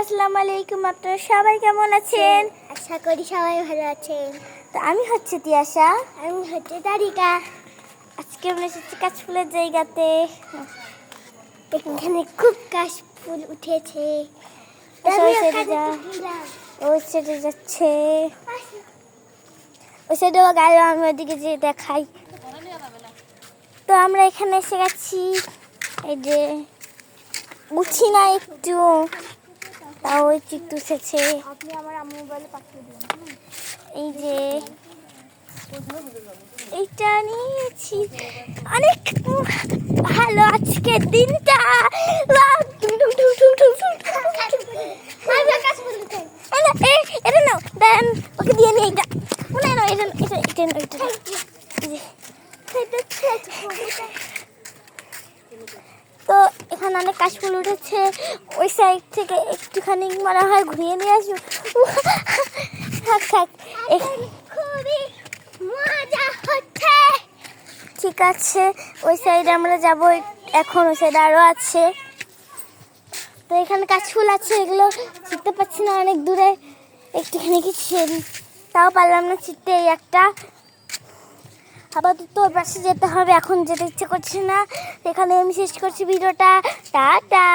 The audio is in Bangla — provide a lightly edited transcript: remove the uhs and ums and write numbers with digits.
আসসালামু আলাইকুম। আপনারা সবাই কেমন আছেন? আশা করি সবাই ভালো আছেন। তো আমি হচ্ছে তিয়াশা, আমি হচ্ছে তারিকা। আজকে আমরা এসেছি কাশফুলের জায়গাতে। এখানে খুব কাশফুল উঠেছে। ওই সাইডে যাচ্ছে, ওই সাইডে গায়ে আমি ওইদিকে যে দেখাই। তো আমরা এখানে এসে গেছি, এই যে উঠছি না একটু, তাও একটু উঠেছে। আপনি আমার আম্মু মোবাইলে পাঠিয়ে দিন। এই যে এইটা নিয়েছি, অনেক ভালো আজকের দিনটা। এটা নাও, দেন ওকে দিয়ে নি। এইটা তো এখানে অনেক কাশফুল উঠেছে। ওই সাইড থেকে একটুখানি মনে হয় ঘুরিয়ে নিয়ে আসবো। থাক থাক, খুবই মজা হচ্ছে। ঠিক আছে, ওই সাইডে আমরা যাবো এখন। ওই সাইডে আরও আছে। তো এখানে কাশফুল আছে, এগুলো চিনতে পারছি না, অনেক দূরে একটুখানি কি তাও পারলাম না চিনতে। এই একটা আপাতত ওর পাশে যেতে হবে, এখন যেতে ইচ্ছে করছে না। এখানে আমি শেষ করছি ভিডিওটা। টাটা।